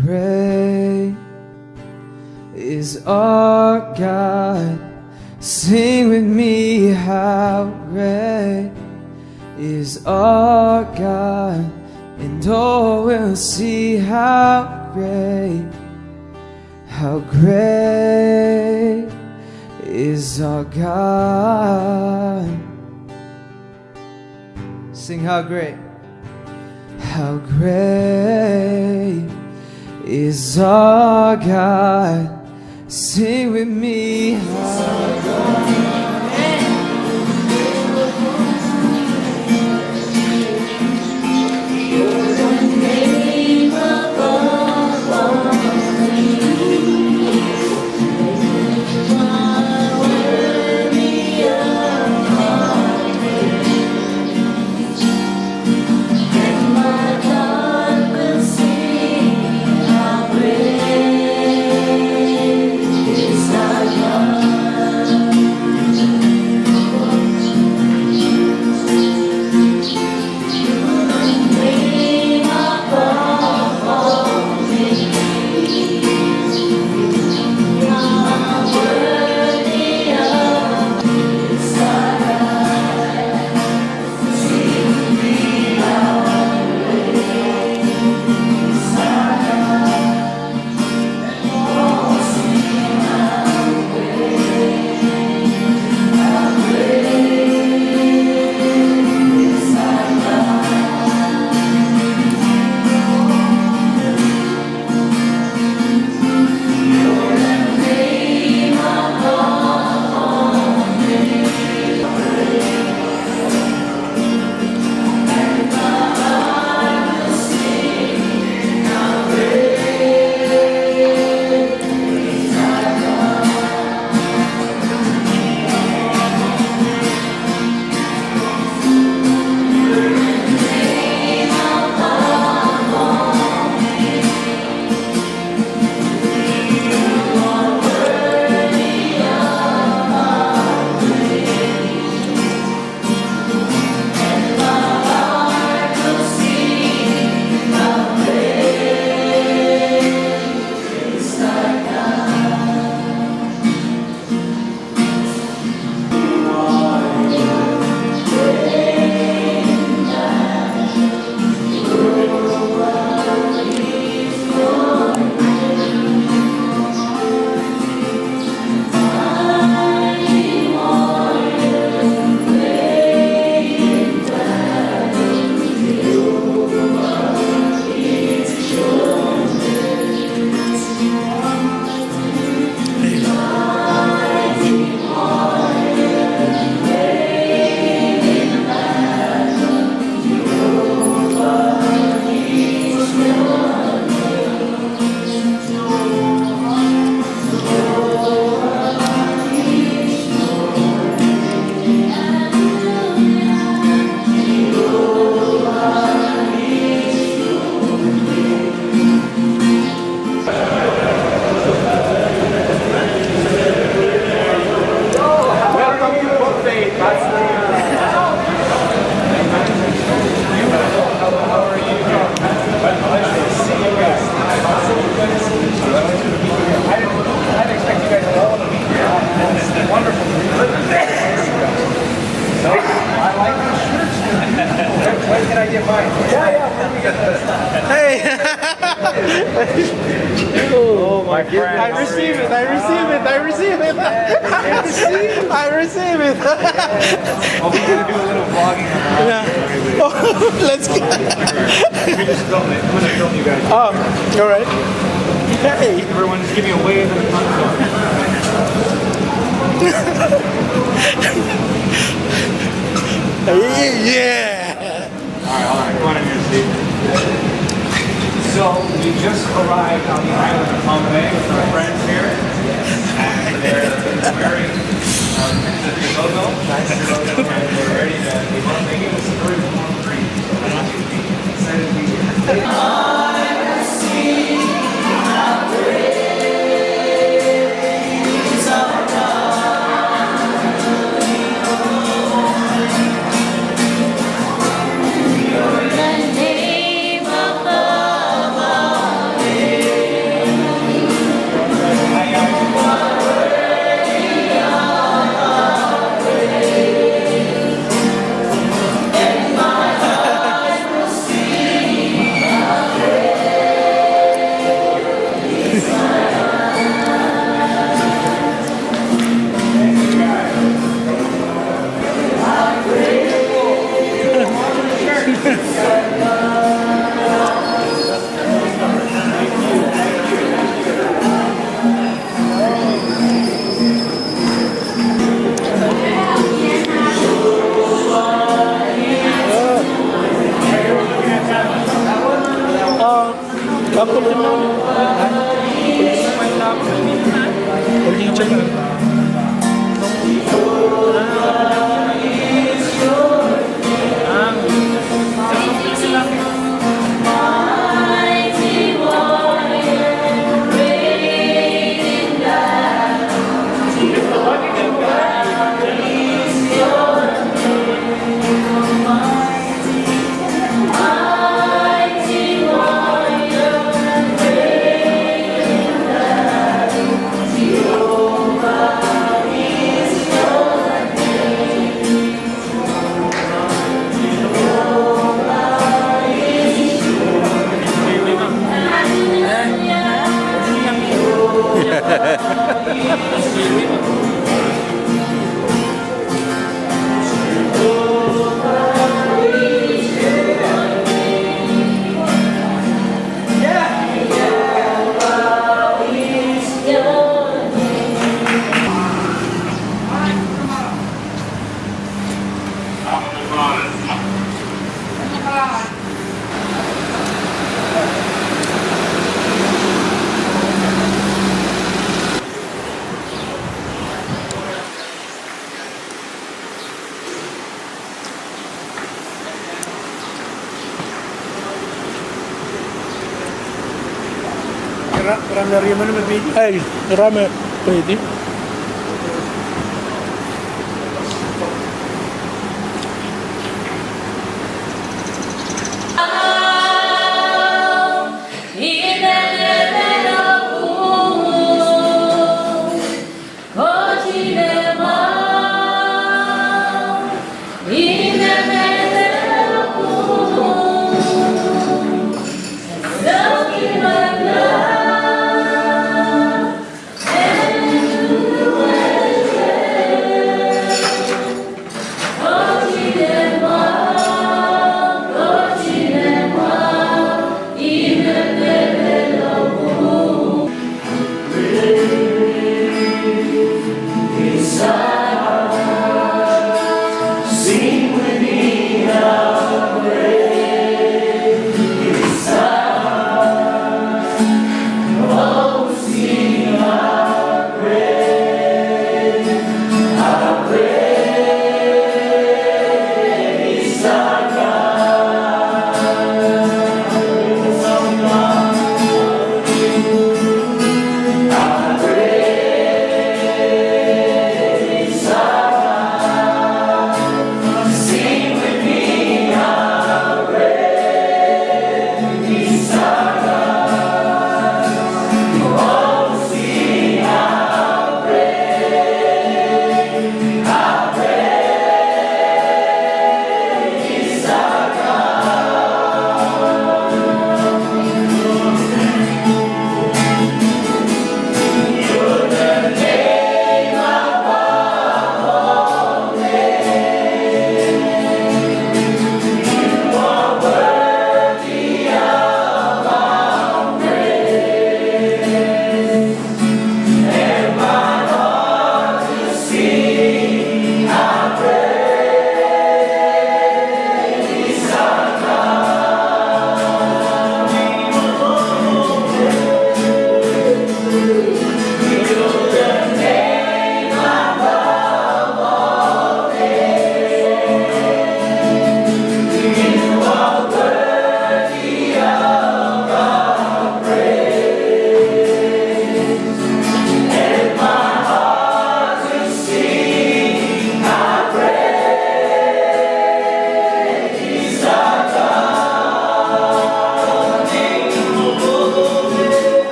great is our God. Sing with me, how great is our God, and all will see how great is our God. Sing how great is our God. Sing with me, how Oh my friend. I receive it. I receive it. I receive it. I receive it. Oh, we're going to do a little vlogging. Yeah. Oh, let's go. We just film it. I'm going to film you guys. Oh, all right. Hey. Everyone just give me a wave and a thumbs up. Yeah. All right. Come on in here, Steve. So we just arrived on the island of Bombay with our friends here, and they're wearing the logo, and they're ready to make it a story from free. Excited to be here. Your name above all names. Rami mo naman video. Ay, Rami, pwede.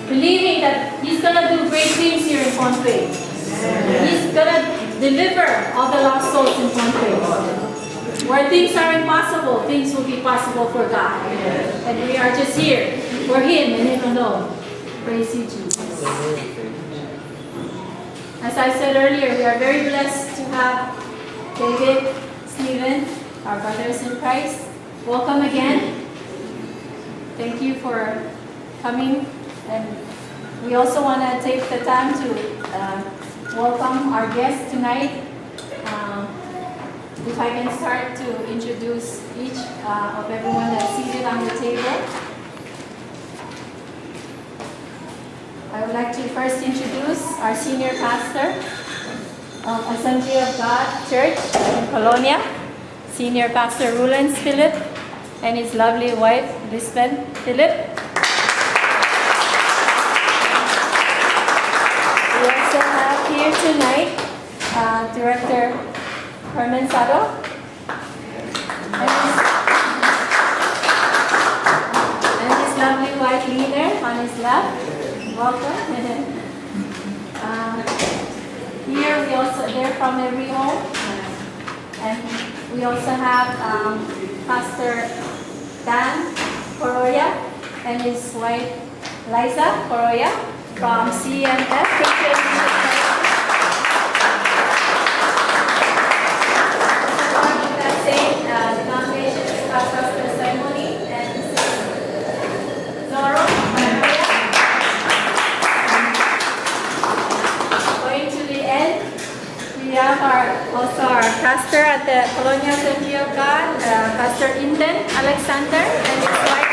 believing that He's going to do great things here in Pohnpei. He's going to deliver all the lost souls in Pohnpei. Where things are impossible, things will be possible for God. And we are just here for Him and Him alone. Praise you, Jesus. As I said earlier, we are very blessed to have David, Stephen, our brothers in Christ. Welcome again. Thank you for coming. And we also want to take the time to welcome our guests tonight. If I can start to introduce each of everyone that's seated on the table. I would like to first introduce our senior pastor of Assembly of God Church in Colonia, Senior Pastor Rulens Philip, and his lovely wife, Lisbeth Philip. We also have here tonight Director Herman Sado and his lovely wife, Leader, on his left. Welcome. Here they're from every home. And we also have Pastor Dan Coroya and his wife Liza Coroya from CMF. One of that same denomination is Pastor Simoni and Zoro Maria. Going to the end, have also our pastor at the Colonial Assembly of God, Pastor Inden Alexander and his wife.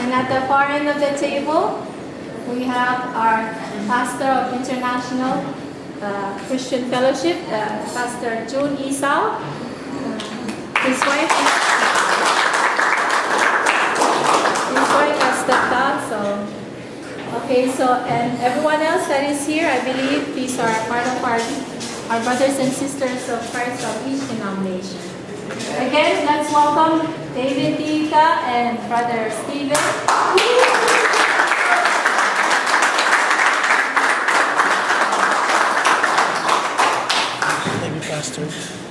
And at the far end of the table, we have our pastor of International Christian Fellowship, Pastor June Esau. His wife has stepped out, so okay. So and everyone else that is here, I believe these are part of our brothers and sisters of Christ of each denomination. Again, let's welcome David Tika and Brother Stephen.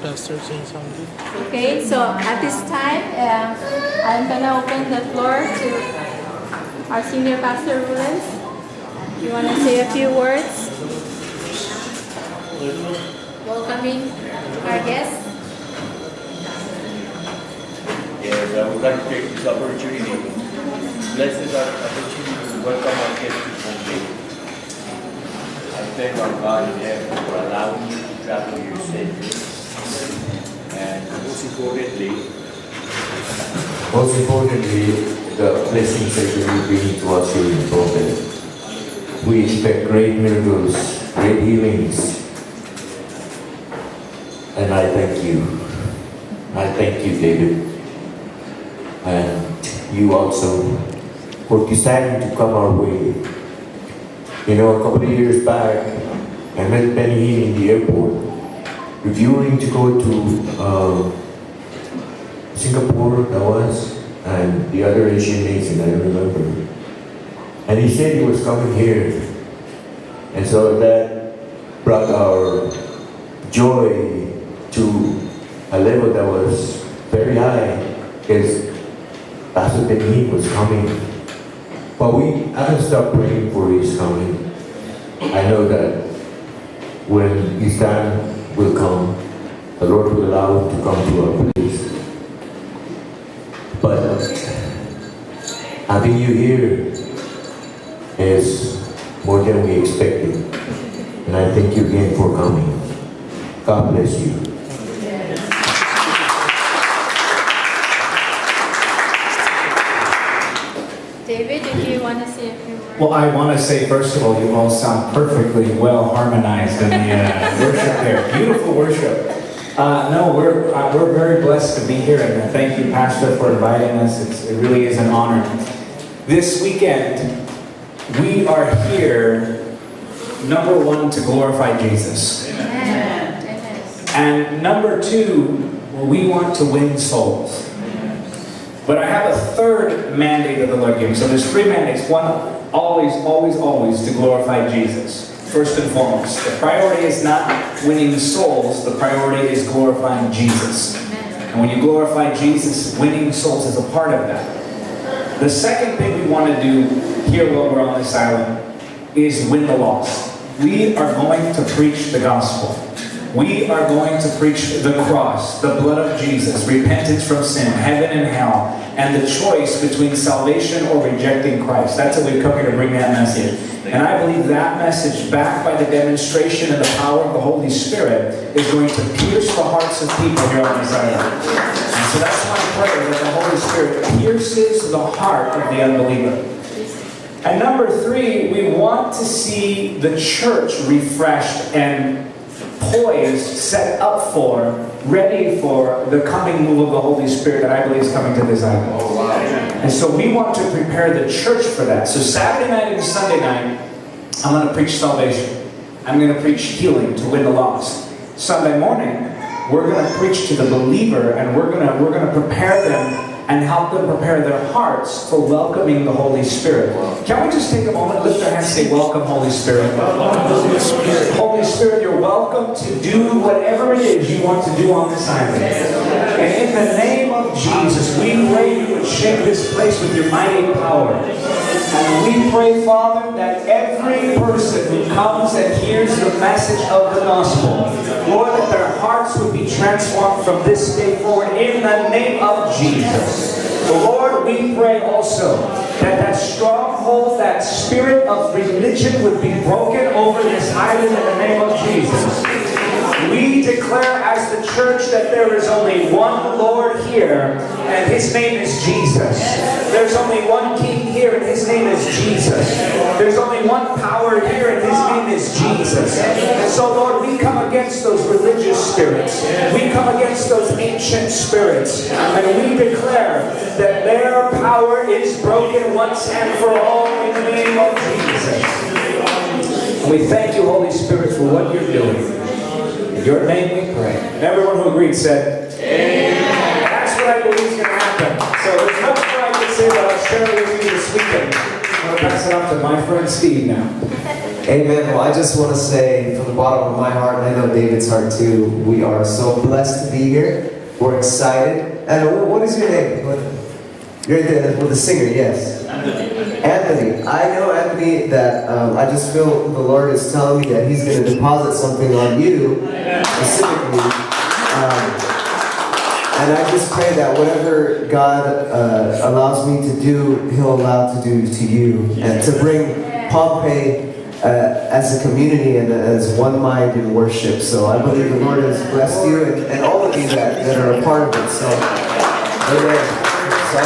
Pastor saying something. Okay, so at this time, I'm going to open the floor to our senior pastor, Rulens. You want to say a few words? Welcoming our guests. Yes, I would like to take this opportunity. Blessed opportunity to welcome our guests to Sunday. I thank our God in heaven for allowing you to travel here safely. And most importantly, the blessings that you will bring to us here in Prophet. We expect great miracles, great healings. And I thank you. I thank you, David. And you also for deciding to come our way. You know, a couple of years back, I met Benny in the airport, reviewing to go to Singapore, that was, and the other Asian nation, I remember. And he said he was coming here. And so that brought our joy to a level that was very high, because Pastor Benny was coming. But we haven't stopped praying for his coming. I know that when his time will come, the Lord will allow him to come to our place. But having you here is more than we expected. And I thank you again for coming. God bless you. David, if you want to say a few words. Well, I want to say, first of all, you all sound perfectly well harmonized in the worship there. Beautiful worship. No, we're very blessed to be here, and thank you, Pastor, for inviting us. It really is an honor. This weekend, we are here, number one, to glorify Jesus. Amen. And number two, we want to win souls. But I have a third mandate that the Lord gave me. So there's three mandates. One, always to glorify Jesus. First and foremost. The priority is not winning souls. The priority is glorifying Jesus. And when you glorify Jesus, winning souls is a part of that. The second thing we want to do here while we're on this island is win the lost. We are going to preach the gospel. We are going to preach the cross, the blood of Jesus, repentance from sin, heaven and hell, and the choice between salvation or rejecting Christ. That's what we've come here to bring that message. And I believe that message, backed by the demonstration and the power of the Holy Spirit, is going to pierce the hearts of people here on this island. And so that's my prayer, that the Holy Spirit pierces the heart of the unbeliever. And number three, we want to see the church refreshed and poised, set up for, ready for the coming move of the Holy Spirit that I believe is coming to this island. Oh, wow. And so we want to prepare the church for that. So Saturday night and Sunday night, I'm going to preach salvation. I'm going to preach healing to win the lost. Sunday morning, we're going to preach to the believer, and we're going to prepare them and help them prepare their hearts for welcoming the Holy Spirit. Can we just take a moment, lift our hands, say, welcome, Holy Spirit. Holy Spirit. Holy Spirit, you're welcome to do whatever it is you want to do on this island. And in the name of Jesus, we pray you would shake this place with your mighty power. And we pray, Father, that every person who comes and hears the message of the gospel, Lord, that their hearts would be transformed from this day forward in the name of Jesus. Lord, we pray also that that stronghold, that spirit of religion would be broken over this island in the name of Jesus. We declare as the church that there is only one Lord here, and His name is Jesus. There's only one King here, and His name is Jesus. There's only one power here, and His name is Jesus. And so, Lord, we come against those religious spirits. We come against those ancient spirits. And we declare that their power is broken once and for all in the name of Jesus. And we thank you, Holy Spirit, for what you're doing. In your name we pray. And everyone who agreed said, Amen. That's what I believe is going to happen. So there's much more I can say, but I'll share it with you this weekend. I'm going to pass it on to my friend Steve now. Amen. Well, I just want to say from the bottom of my heart, and I know David's heart too, we are so blessed to be here. We're excited. And what is your name? You're the singer, yes. Anthony. I know, Anthony, that I just feel the Lord is telling me that He's going to deposit something on you, specifically. And I just pray that whatever God allows me to do, He'll allow to do to you. And to bring Pompeii as a community and as one mind in worship. So I believe the Lord has blessed you and all of you that are a part of it. So, amen. So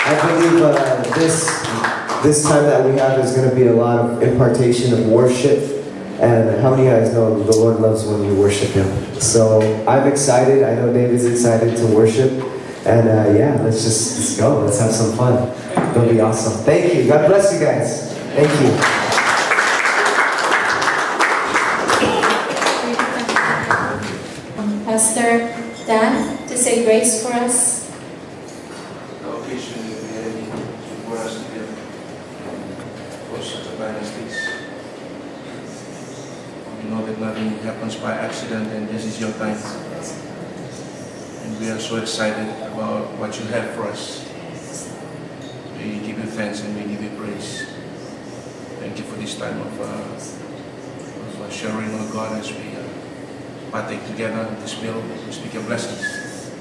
I believe this time that we have is going to be a lot of impartation of worship. And how many of you guys know the Lord loves when we worship Him? So I'm excited. I know David's excited to worship. And yeah, let's go. Let's have some fun. It'll be awesome. Thank you. God bless you guys. Thank you. Pastor Dan, to say grace for us. The occasion will be ready for us to give for such a dynasties. We know that nothing happens by accident, and this is your time. And we are so excited about what you have for us. We give you thanks and we give you praise. Thank you for this time of sharing, oh God, as we partake together in this meal. We speak your blessings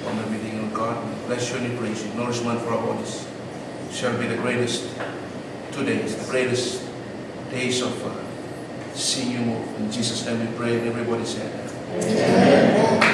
on the reading of God. We bless you and we praise you. Nourishment for our bodies shall be the greatest 2 days, the greatest days of seeing you move. In Jesus' name we pray, and everybody said amen.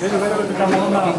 Jadi, kita muna.